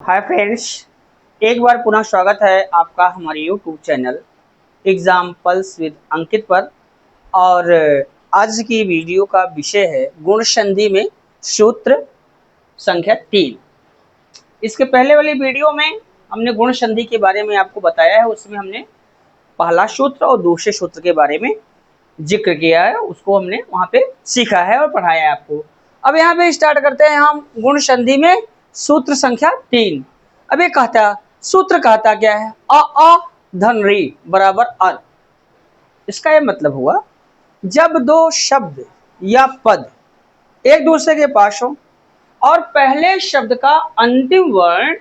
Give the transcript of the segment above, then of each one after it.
Hi friends, एक बार पुनः स्वागत है आपका हमारे यूट्यूब चैनल एग्जाम्पल्स विद अंकित पर। और आज की वीडियो का विषय है गुण संधि में सूत्र संख्या 3। इसके पहले वाली वीडियो में हमने गुण संधि के बारे में आपको बताया है। उसमें हमने पहला सूत्र और दूसरे सूत्र के बारे में जिक्र किया है, उसको हमने वहाँ पे सीखा है और पढ़ाया है आपको। अब यहाँ पे स्टार्ट करते हैं हम गुण संधि में सूत्र संख्या 3। अब ये कहता सूत्र कहता क्या है, अ धन री बराबर अर। इसका ये मतलब हुआ जब दो शब्द या पद एक दूसरे के पास हो और पहले शब्द का अंतिम वर्ण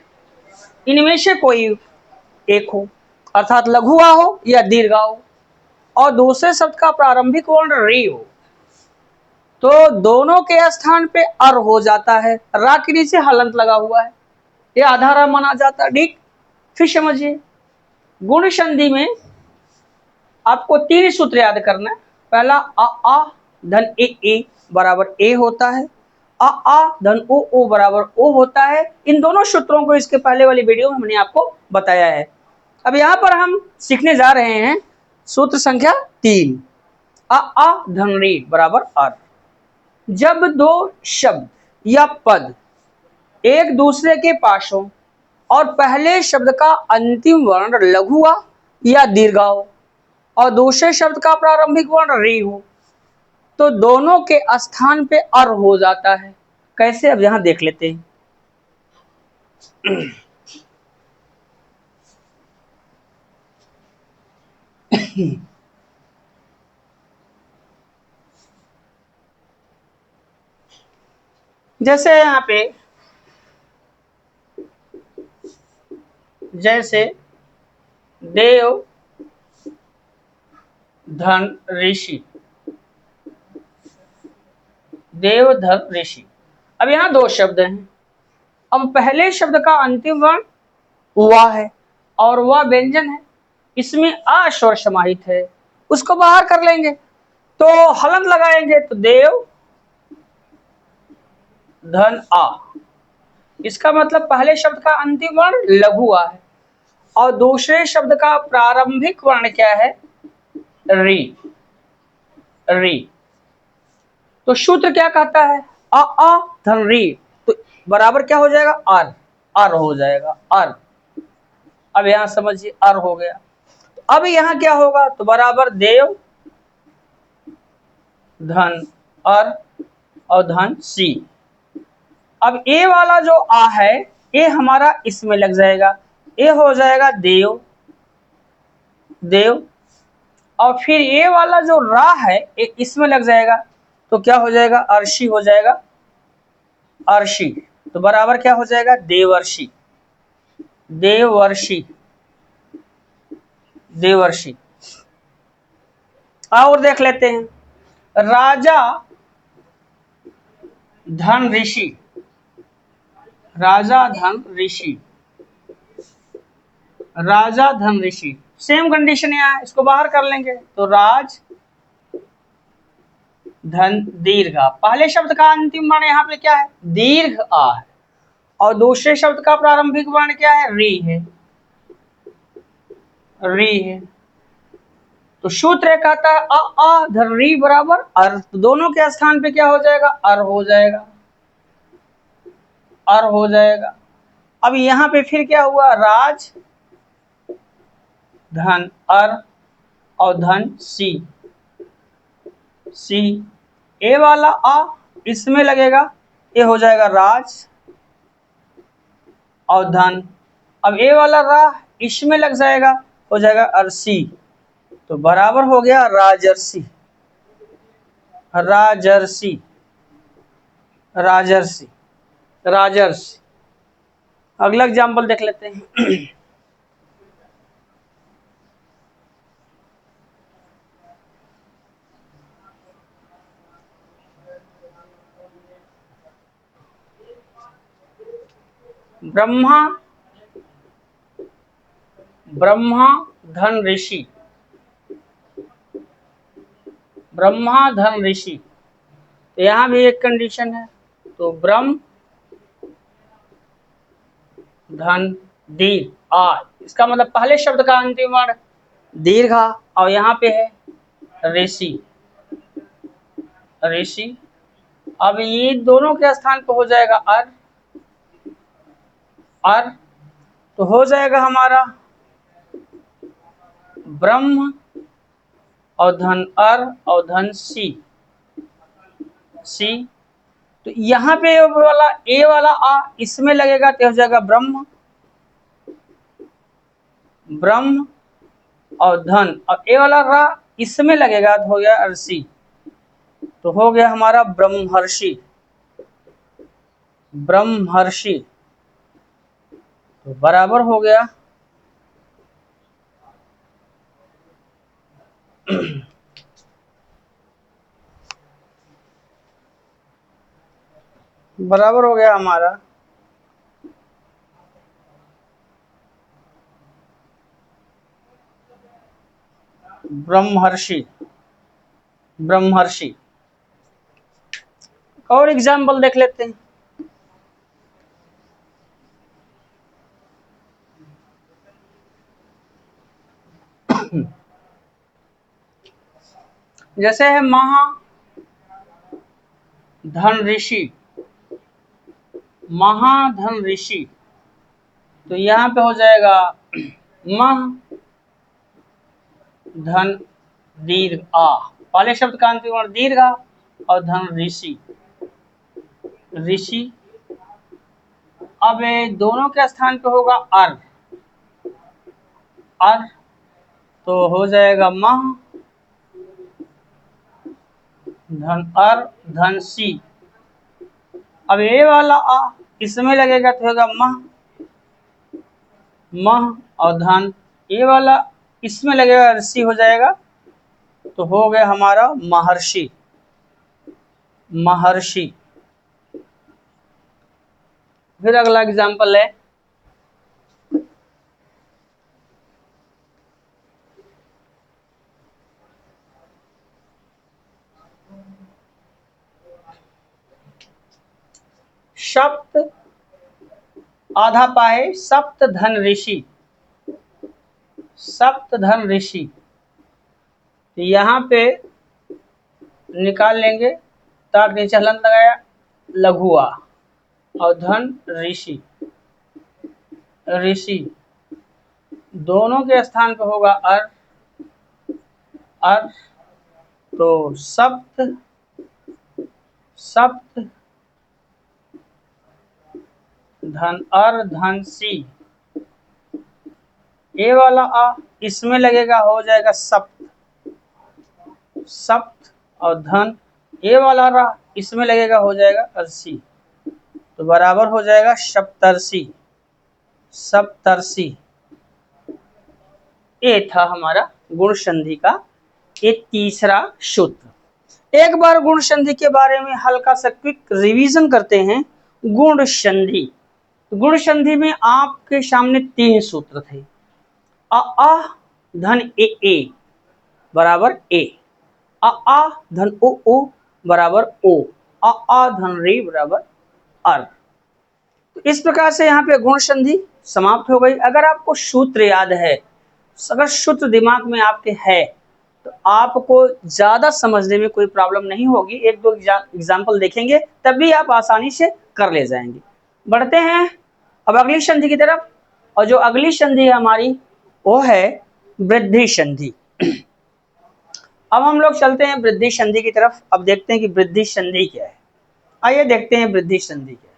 इनमें से कोई एक हो, अर्थात लघु आ हो या दीर्घ आ हो, और दूसरे शब्द का प्रारंभिक वर्ण री हो, तो दोनों के स्थान पे अर हो जाता है। रा के नीचे हलंत लगा हुआ है, ये आधा रा माना जाता है। ठीक, फिर समझिए गुण संधि में आपको 3 सूत्र याद करना है। पहला आ धन ए बराबर ए होता है, आ धन ओ बराबर ओ होता है। इन दोनों सूत्रों को इसके पहले वाली वीडियो में हमने आपको बताया है। अब यहाँ पर हम सीखने जा रहे हैं सूत्र संख्या 3, आ धन री बराबर आर। जब दो शब्द या पद एक दूसरे के पास हो और पहले शब्द का अंतिम वर्ण लघु आ या दीर्घ हो और दूसरे शब्द का प्रारंभिक वर्ण री हो, तो दोनों के स्थान पे अर हो जाता है। कैसे, अब यहां देख लेते हैं। जैसे यहाँ पे जैसे देव धन ऋषि, देव धन ऋषि। अब यहाँ दो शब्द हैं। अब पहले शब्द का अंतिम वर्ण वह है और वह व्यंजन है, इसमें अ स्वर समाहित है, उसको बाहर कर लेंगे तो हलंत लगाएंगे तो देव धन आ। इसका मतलब पहले शब्द का अंतिम वर्ण लघु आ है और दूसरे शब्द का प्रारंभिक वर्ण क्या है, री। री तो सूत्र क्या कहता है, अ धन री, तो बराबर क्या हो जाएगा, आर। आर हो जाएगा, आर। अब यहां समझिए आर हो गया। अब यहां क्या होगा, तो बराबर देव धन अर और धन सी। अब ए वाला जो आ है, ए हमारा इसमें लग जाएगा, ए हो जाएगा देव देव। और फिर ए वाला जो रा है ए इसमें लग जाएगा, तो क्या हो जाएगा, अर्शी हो जाएगा, अर्शी। तो बराबर क्या हो जाएगा, देवर्षि। देवर्षि देवर्षि। और देख लेते हैं, राजा धन ऋषि, राजा धन ऋषि, राजा धन ऋषि। सेम कंडीशन यहाँ है, इसको बाहर कर लेंगे तो राज धन दीर्घ। पहले शब्द का अंतिम वर्ण यहाँ पे क्या है, दीर्घ आ है और दूसरे शब्द का प्रारंभिक वर्ण क्या है, री है। री है तो सूत्र कहता है अ धन री बराबर अर। तो दोनों के स्थान पे क्या हो जाएगा, अर हो जाएगा, अर हो जाएगा। अब यहाँ पे फिर क्या हुआ, राज धन अर और धन सी। सी ए वाला आ इसमें लगेगा, ये हो जाएगा राज और धन। अब ए वाला रा इसमें लग जाएगा, हो जाएगा अरसी। तो बराबर हो गया राजर्षि। राजर्षि राजर्षि राजर्षि। अगला एग्जाम्पल देख लेते हैं। ब्रह्मा ब्रह्मा धन ऋषि, ब्रह्मा धन ऋषि। तो यहां भी एक कंडीशन है, तो ब्रह्म धन दीर्घ आ, इसका मतलब पहले शब्द का अंतिम वर्ण दीर्घ आ, और यहाँ पे है ऋषि, ऋषि। अब ये दोनों के स्थान पे हो जाएगा अर, अर, तो हो जाएगा हमारा ब्रह्म और धन अर और धन सी, सी। तो यहाँ पे वाला ए वाला आ इसमें लगेगा तो हो जाएगा ब्रह्म, ब्रह्म और धन, और ए वाला रा इसमें लगेगा तो हो गया अर्षि, तो हो गया हमारा ब्रह्मर्षि, ब्रह्मर्षि। तो बराबर हो गया बराबर हो गया हमारा ब्रह्मर्षि, ब्रह्मर्षि। और एग्जाम्पल देख लेते हैं। जैसे है महा धन ऋषि, महाधन ऋषि, तो यहाँ पे हो जाएगा मह धन दीर्घ आ, पहले शब्द का अंतिम वर्ण दीर्घ आ और धन ऋषि, ऋषि। अब दोनों के स्थान पे होगा अर, अर, तो हो जाएगा मह धन अर धन सी। अब ए वाला आ इसमें लगेगा तो होगा मह, मह और धन, ए वाला इसमें लगेगा ऋषि हो जाएगा, तो हो गया हमारा महर्षि, महर्षि। फिर अगला एग्जाम्पल है सप्त आधा पाए सप्त धन ऋषि, सप्त धन ऋषि। तो यहाँ पे निकाल लेंगे, ताक नीचे हलन लगाया लघुआ और धन ऋषि, ऋषि। दोनों के स्थान पे होगा अर, अर, तो सप्त, सप्त धन अर धन सी। ए वाला आ इसमें लगेगा हो जाएगा सप्त, सप्त और धन, ए वाला रा इसमें लगेगा हो जाएगा अर्सी, तो बराबर हो जाएगा सप्तर्षि, सप्तर्षि। ये था हमारा गुण संधि का ये तीसरा सूत्र। एक बार गुण संधि के बारे में हल्का सा क्विक रिवीजन करते हैं। गुण संधि, गुण संधि में आपके सामने तीन सूत्र थे। अ धन ए बराबर ए, अ धन ओ बराबर ओ, अ धन रे बराबर अर। तो इस प्रकार से यहाँ पे गुण संधि समाप्त हो गई। अगर आपको सूत्र याद है, अगर सूत्र दिमाग में आपके है, तो आपको ज्यादा समझने में कोई प्रॉब्लम नहीं होगी। एक दो एग्जाम्पल देखेंगे तभी आप आसानी से कर ले जाएंगे। बढ़ते हैं अब अगली संधि की तरफ, और जो अगली संधि है हमारी वो है वृद्धि संधि। अब हम लोग चलते हैं वृद्धि संधि की तरफ। अब देखते हैं कि वृद्धि संधि क्या है। आइए देखते हैं वृद्धि संधि क्या है।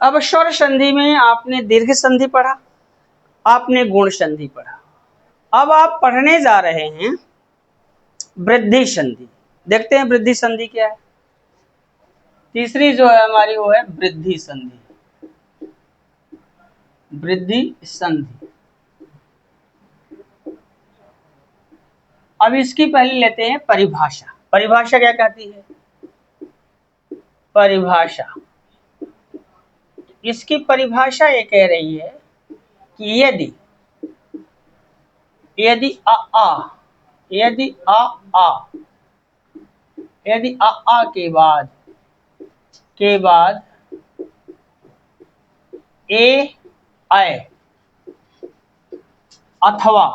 अब स्वर संधि में आपने दीर्घ संधि पढ़ा, आपने गुण संधि पढ़ा। अब आप पढ़ने जा रहे हैं वृद्धि संधि। देखते हैं वृद्धि संधि क्या है। तीसरी जो है हमारी वो है वृद्धि संधि, वृद्धि संधि। अब इसकी पहले लेते हैं परिभाषा। परिभाषा क्या कहती है? परिभाषा इसकी परिभाषा ये कह रही है कि यदि अ आ यदि अ आ यदि आ के बाद ए ऐ अथवा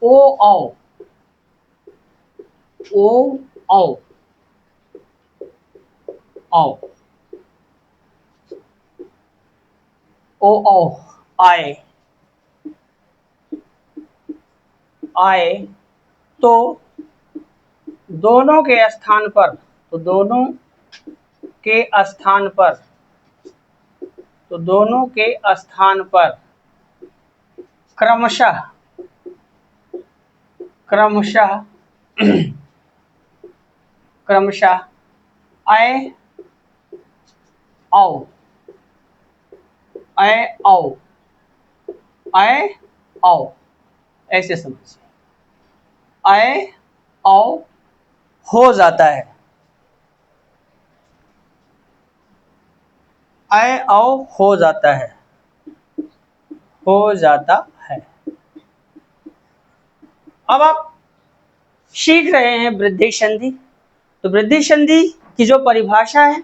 ओ औ औ आए तो दोनों के स्थान पर दोनों के स्थान पर क्रमशः ऐ औ ऐसे समझिए। ऐ औ हो जाता है, ऐ औ हो जाता है। अब आप सीख रहे हैं वृद्धि संधि। तो वृद्धि संधि की जो परिभाषा है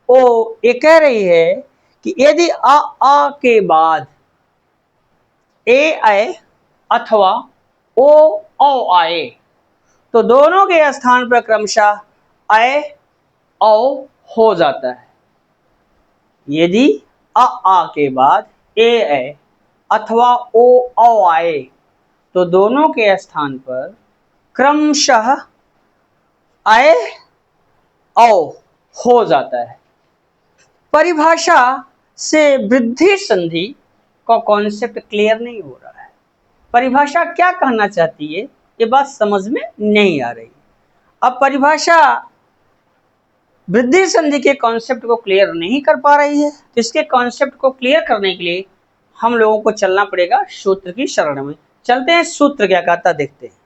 वो ये कह रही है कि यदि आ के बाद ए ऐ अथवा ओ औ आए तो दोनों के स्थान पर क्रमशः ऐ औ हो जाता है। यदि आ के बाद ए ऐ अथवा ओ औ आए तो दोनों के स्थान पर क्रमशः ऐ औ हो जाता है। परिभाषा से वृद्धि संधि का कॉन्सेप्ट क्लियर नहीं हो रहा है। परिभाषा क्या कहना चाहती है ये बात समझ में नहीं आ रही। अब परिभाषा वृद्धि संधि के कॉन्सेप्ट को क्लियर नहीं कर पा रही है, तो इसके कॉन्सेप्ट को क्लियर करने के लिए हम लोगों को चलना पड़ेगा सूत्र की शरण में। चलते हैं, सूत्र क्या कहता देखते हैं।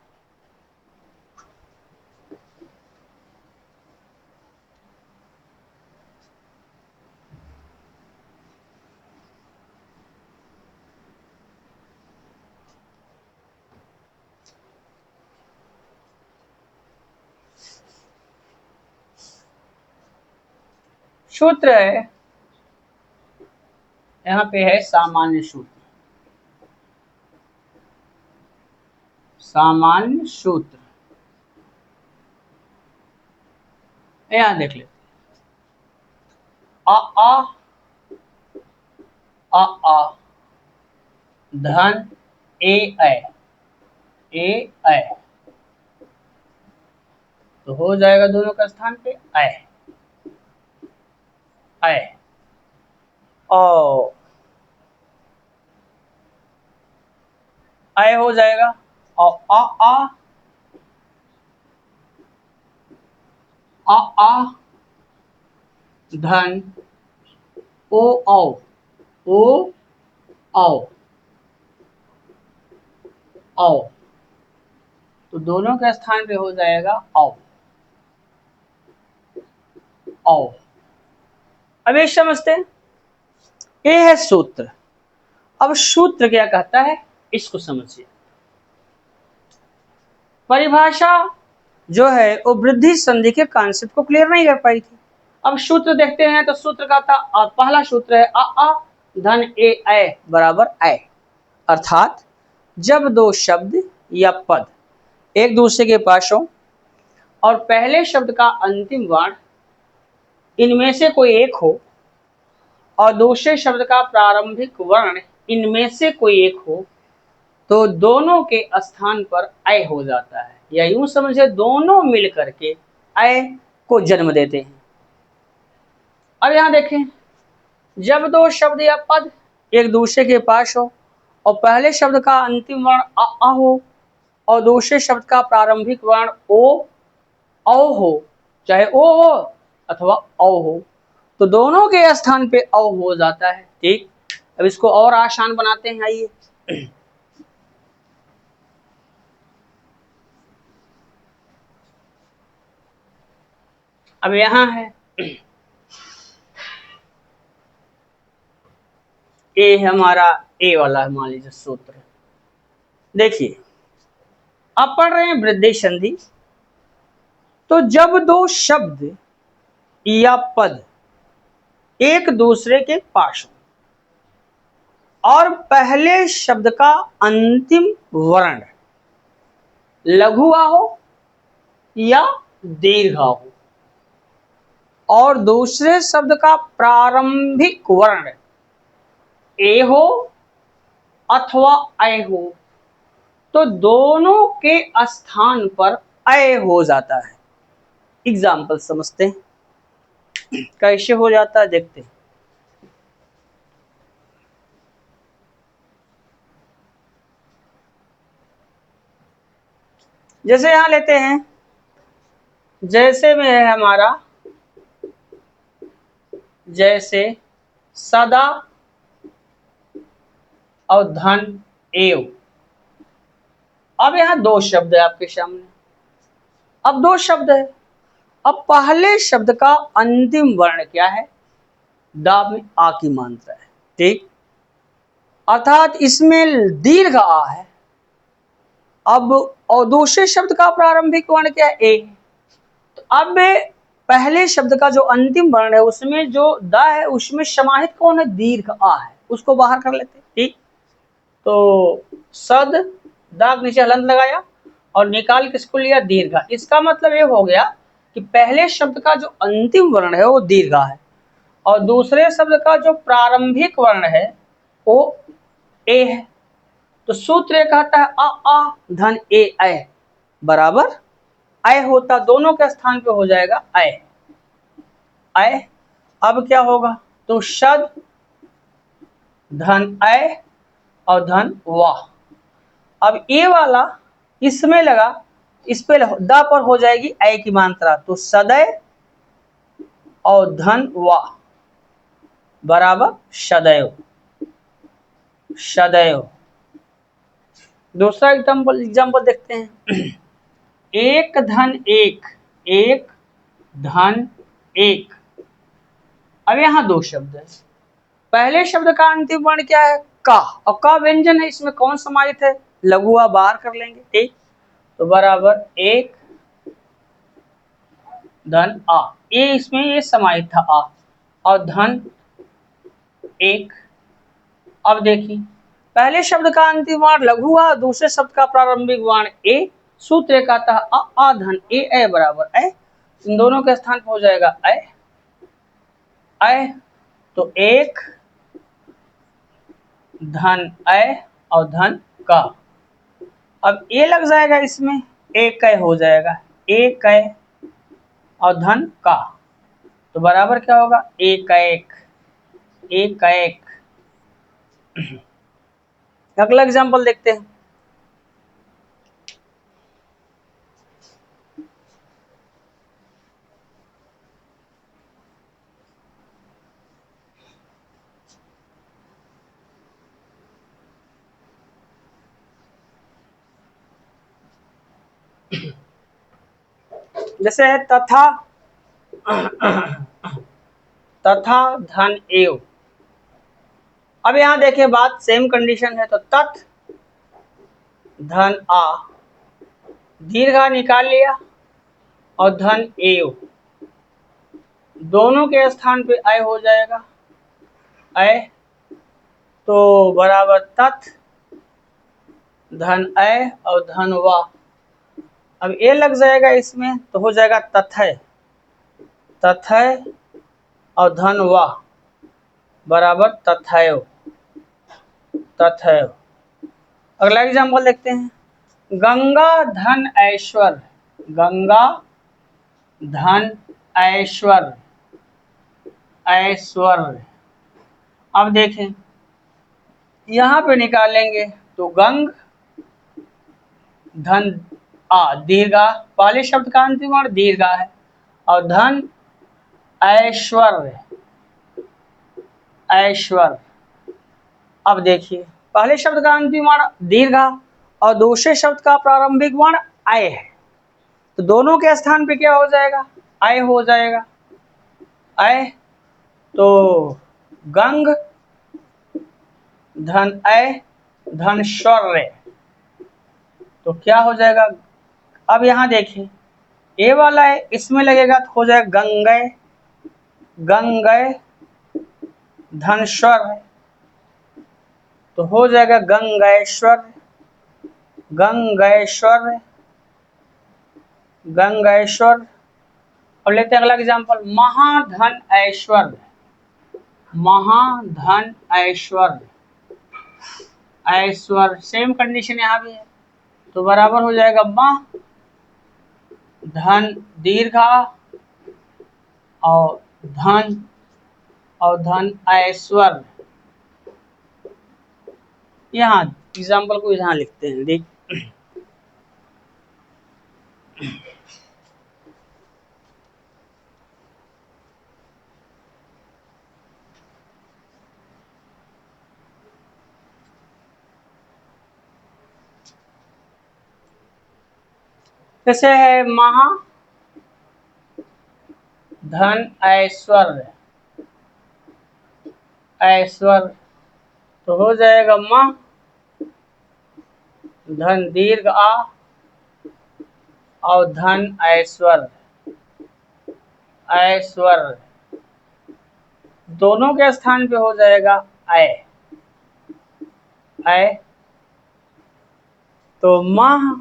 सूत्र है, यहाँ पे है सामान्य सूत्र। यहाँ देख लेते आ धन ए ऐ तो हो जाएगा दोनों का स्थान पे ऐ ओ ऐ हो जाएगा और आ धन ओ औ तो दोनों के स्थान पे हो जाएगा औ। अब ये समझते हैं, ये है सूत्र। अब सूत्र क्या कहता है इसको समझिए। परिभाषा जो है वो वृद्धि संधि के कॉन्सेप्ट को क्लियर नहीं कर पाई थी। अब सूत्र देखते हैं, तो सूत्र का था पहला सूत्र है आ धन ए ऐ बराबर ऐ, अर्थात जब दो शब्द या पद एक दूसरे के पास हो और पहले शब्द का अंतिम वर्ण इनमें से कोई एक हो और दूसरे शब्द का प्रारंभिक वर्ण इनमें से कोई एक हो तो दोनों के स्थान पर ऐ हो जाता है, या यूं समझे दोनों मिलकर के ऐ को जन्म देते हैं। अब यहां देखें, जब दो शब्द या पद एक दूसरे के पास हो और पहले शब्द का अंतिम वर्ण अ हो और दूसरे शब्द का प्रारंभिक वर्ण ओ औ हो, चाहे ओ हो अथवा औ हो, तो दोनों के स्थान पे औ हो जाता है। ठीक, अब इसको और आसान बनाते हैं। आइए, अब यहां है ए हमारा, ए वाला मान लीजिए सूत्र। देखिए अब पढ़ रहे हैं वृद्धि संधि। तो जब दो शब्द या पद एक दूसरे के पास हो और पहले शब्द का अंतिम वर्ण लघुआ हो या दीर्घा हो और दूसरे शब्द का प्रारंभिक वर्ण ए हो अथवा ऐ हो, तो दोनों के स्थान पर ऐ हो जाता है। एग्जाम्पल समझते हैं कैसे हो जाता है, देखते हैं। जैसे यहां लेते हैं, जैसे में है हमारा जैसे सदा और धन एव। अब यहां दो शब्द है आपके सामने। अब दो शब्द है, अब पहले शब्द का अंतिम वर्ण क्या है? दा में आ की मात्रा है, ठीक, अर्थात इसमें दीर्घ आ है। अब और दूसरे शब्द का प्रारंभिक वर्ण क्या है? ए। तो अब पहले शब्द का जो अंतिम वर्ण है उसमें जो द है उसमें समाहित कौन है? दीर्घ आ है, उसको बाहर कर लेते हैं, ठीक। तो सद दाग नीचे हलंत लगाया और निकाल किसको लिया? दीर्घा। इसका मतलब ये हो गया कि पहले शब्द का जो अंतिम वर्ण है वो दीर्घा है और दूसरे शब्द का जो प्रारंभिक वर्ण है वो ए है। तो सूत्र ये कहता है अ आ धन ए ऐ बराबर ऐ होता, दोनों के स्थान पे हो जाएगा ऐ। ऐ अब क्या होगा? तो शद धन ऐ और धन वाह। अब ए वाला इसमें लगा, इस पे द पर हो जाएगी ऐ की मात्रा, तो सदैव और धन वाह बराबर सदैव। सदैव। दूसरा एग्जाम्पल देखते हैं। एक धन एक, एक धन एक। अब यहां दो शब्द है, पहले शब्द का अंतिम वर्ण क्या है? का, और का व्यंजन है, इसमें कौन समाहित है? लघुआ बाहर कर लेंगे, ठीक। तो बराबर एक धन आ, ये इसमें ये समाहित था आ, और धन एक। अब देखिए पहले शब्द का अंतिम वर्ण लघु आ, दूसरे शब्द का प्रारंभिक वर्ण ए। सूत्र कहता है आ धन ए ऐ बराबर ऐ। इन दोनों के स्थान पर हो जाएगा ऐ। ऐ तो एक धन ऐ और धन का। अब ए लग जाएगा इसमें, एक ऐ हो जाएगा, एक ऐ और धन का। तो बराबर क्या होगा? एक एक, एक एक। अगला एग्जाम्पल देखते हैं। जैसे है तथा, तथा धन एव। अब यहां देखें बात सेम कंडीशन है, तो तथ धन आ, दीर्घा निकाल लिया और धन एव, दोनों के स्थान पे ऐ हो जाएगा ऐ। तो बराबर तथ धन ऐ और धन वा। अब ए लग जाएगा इसमें, तो हो जाएगा तथय, तथय और धन वा बराबर तथैव, तथैव। अगला एग्जाम्पल देखते हैं। गंगा धन ऐश्वर्य, गंगा धन ऐश्वर्य, ऐश्वर्य। अब देखें यहां पे निकालेंगे तो गंग धन आ, दीर्घा, पहले शब्द का अंतिम वर्ण दीर्घा है, और धन ऐश्वर्य, ऐश्वर्य। अब देखिए पहले शब्द का अंतिम वर्ण दीर्घा और दूसरे शब्द का प्रारंभिक वर्ण ऐ है, तो दोनों के स्थान पे क्या हो जाएगा? अय हो जाएगा, अय तो गंग धन अय धन शौर्य, तो क्या हो जाएगा। अब यहाँ देखिए ए वाला है, इसमें लगेगा तो हो जाएगा गंगय, गंगय धन शौर्य, तो हो जाएगा गंगेश्वर, गंगेश्वर, गंगेश्वर। और लेते हैं अगला एग्जाम्पल, महाधन ऐश्वर्य, महाधन ऐश्वर्य, ऐश्वर्य सेम कंडीशन यहाँ भी है, तो बराबर हो जाएगा मह धन दीर्घा और धन ऐश्वर्य। यहाँ एग्जाम्पल को यहाँ लिखते हैं, देख कैसे है, महा धन ऐश्वर्य, ऐश्वर्य, तो हो जाएगा मह धन दीर्घ आ और धन ऐश्वर्य, ऐश्वर्य, दोनों के स्थान पे हो जाएगा अय, अय, तो मह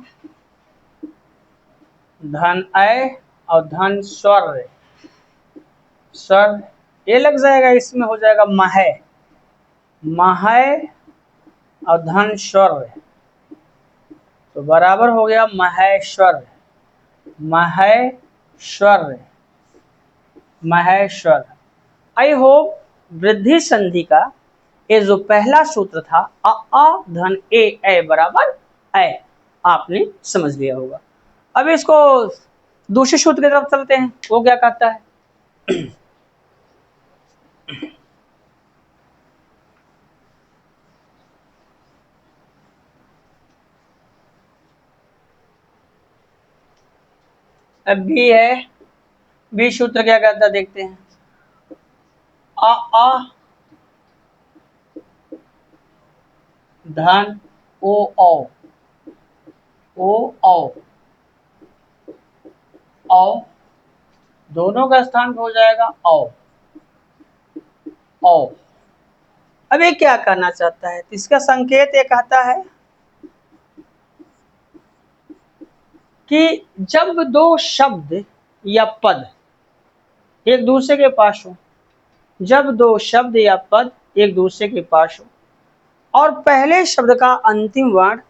धन अय और धन स्वर्य, स्वर्य ये लग जाएगा, इसमें हो जाएगा महय, महय और धन शौर्य, तो बराबर हो गया महेश्वर, महेश्वर, महेश्वर। आई होप वृद्धि संधि का ये जो पहला सूत्र था अ धन ए बराबर ए, आपने समझ लिया होगा। अब इसको दूसरे सूत्र की तरफ चलते हैं, वो क्या कहता है। अब बी है, बी सूत्र क्या कहता है देखते हैं, अ धन ओ दोनों का स्थान हो जाएगा औ। अब ये क्या करना चाहता है, तो इसका संकेत ये कहता है कि जब दो शब्द या पद एक दूसरे के पास हो, जब दो शब्द या पद एक दूसरे के पास हो और पहले शब्द का अंतिम वर्ण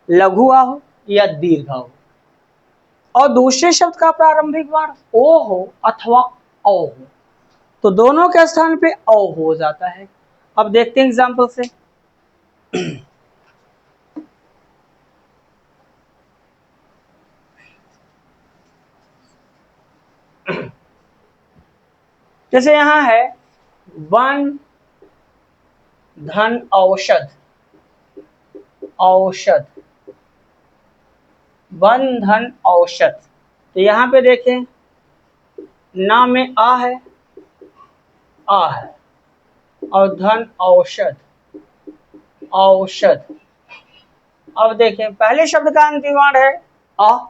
लघु आ हो या दीर्घ हो और दूसरे शब्द का प्रारंभिक वर्ण ओ हो अथवा औ हो, तो दोनों के स्थान पे औ हो जाता है। अब देखते हैं एग्जाम्पल से। जैसे यहां है वन धन औषध, औषध, वन धन औषध, तो यहां पे देखें ना में आ है और धन औषध, औषध। अब देखें पहले शब्द का अंतिम वर्ण है अ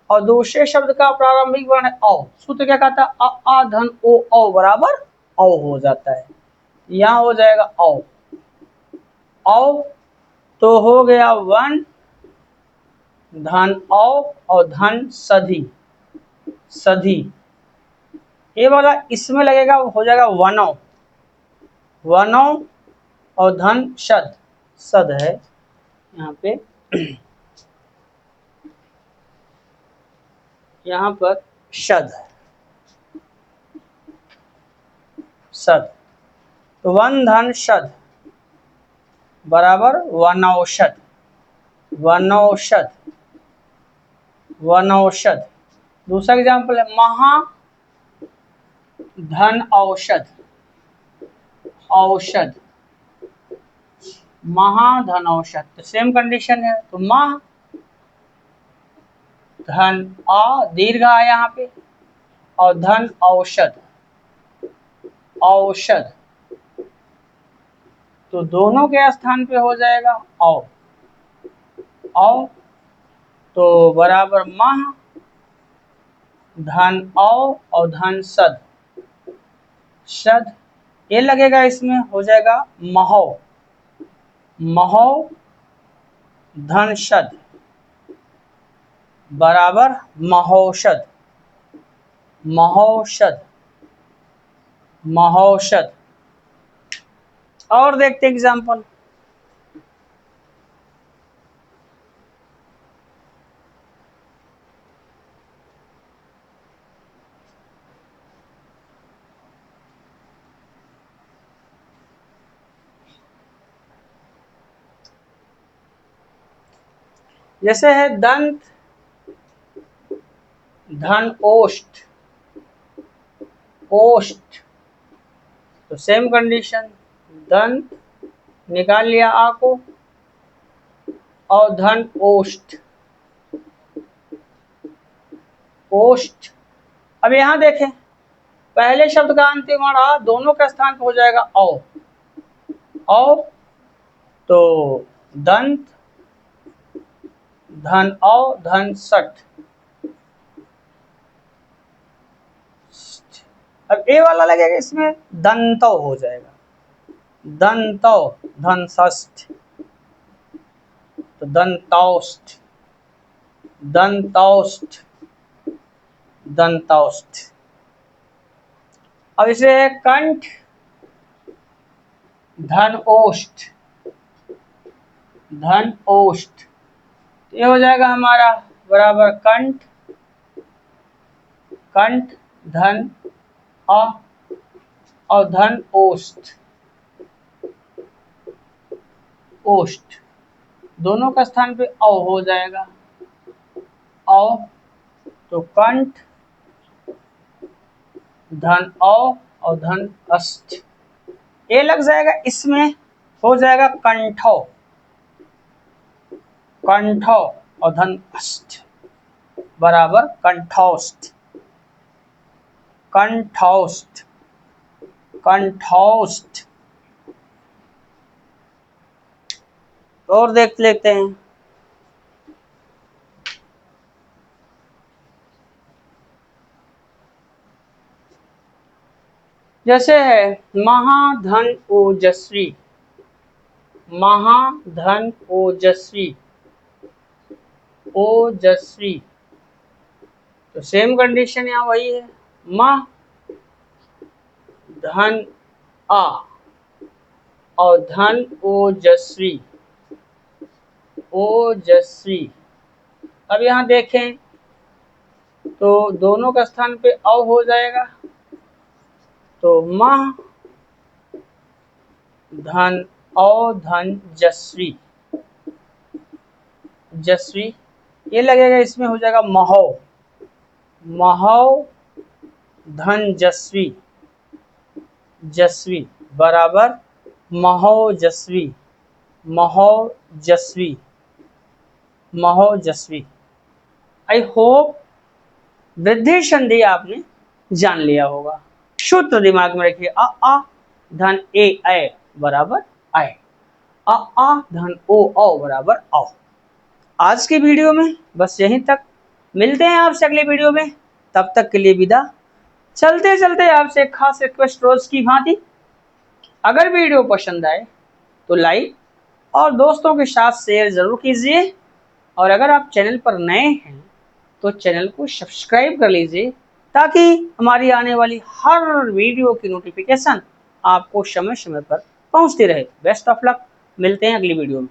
और दूसरे शब्द का प्रारंभिक वर्ण है औ, सूत्र क्या कहता है अ धन ओ बराबर औ हो जाता है, यहाँ हो जाएगा औ, तो हो गया वन धन औ और धन सधी, सधी, ये वाला इसमें लगेगा हो जाएगा वनो, वनो और धन शद, सद है यहाँ पे, यहाँ पर शद, सद, तो वन धन शद बराबर वनौषध, वनौषध, वनौषध। दूसरा एग्जाम्पल है महा धन औषध, औषध, महाधन औषध, तो सेम कंडीशन है, तो महा धन आ दीर्घ आ यहाँ पे और धन औषध, औषध, तो दोनों के स्थान पे हो जाएगा औ, तो बराबर मह धन औ और धन सद, शद, ये लगेगा इसमें हो जाएगा महो, महो धन शद बराबर महौषध, महौषध, महौषध। और देखते एग्जाम्पल, जैसे है दंत धन ओष्ठ, ओष्ठ, तो सेम कंडीशन, दंत निकाल लिया आ को और धन ओष्ठ, ओष्ठ। अब यहां देखें, पहले शब्द का अंतिम और आ दोनों का स्थान पर हो जाएगा औ, तो दंत धन औ धन सठ। अब ए वाला लगेगा इसमें दंतो हो जाएगा, दंतो धन षष्ठ, तो दंतौष्ठ, दंतौष्ठ, दंतौष्ठ। अब इसे कंठ धन ओष्ठ, धन ओष्ठ, ये हो जाएगा हमारा बराबर कंठ, कंठ धन अ और धन ओष्ठ, ओष्ठ, दोनों का स्थान पे औ हो जाएगा औ, तो कंठ धन औ और धन अष्ट, ये लग जाएगा इसमें हो जाएगा कंठो, कंठो और धन अष्ट बराबर कंठौष्ठ, कंठौष्ठ, कंठौष्ठ। और देख लेते हैं, जैसे है महाधन ओजस्वी, महाधन ओजस्वी, ओजस्वी, तो सेम कंडीशन यहाँ वही है, मह धन आ और धन ओजस्वी, ओजस्वी। अब यहाँ देखें तो दोनों का स्थान पे औ हो जाएगा, तो मह धन औ धन जस्वी, जस्वी, ये लगेगा इसमें हो जाएगा महो, महो धन जस्वी, जस्वी बराबर महोजस्वी, महोजस्वी, महोजस्वी। आई होप वृद्धि संधि आपने जान लिया होगा। सूत्र दिमाग में रखिए, आ धन ए बराबर आए, आ धन ओ बराबर आओ। आज की वीडियो में बस यहीं तक, मिलते हैं आपसे अगले वीडियो में, तब तक के लिए विदा। चलते चलते आपसे एक खास रिक्वेस्ट रोज की भांति, अगर वीडियो पसंद आए तो लाइक और दोस्तों के साथ शेयर जरूर कीजिए, और अगर आप चैनल पर नए हैं तो चैनल को सब्सक्राइब कर लीजिए, ताकि हमारी आने वाली हर वीडियो की नोटिफिकेशन आपको समय समय पर पहुंचती रहे। बेस्ट ऑफ लक, मिलते हैं अगली वीडियो में।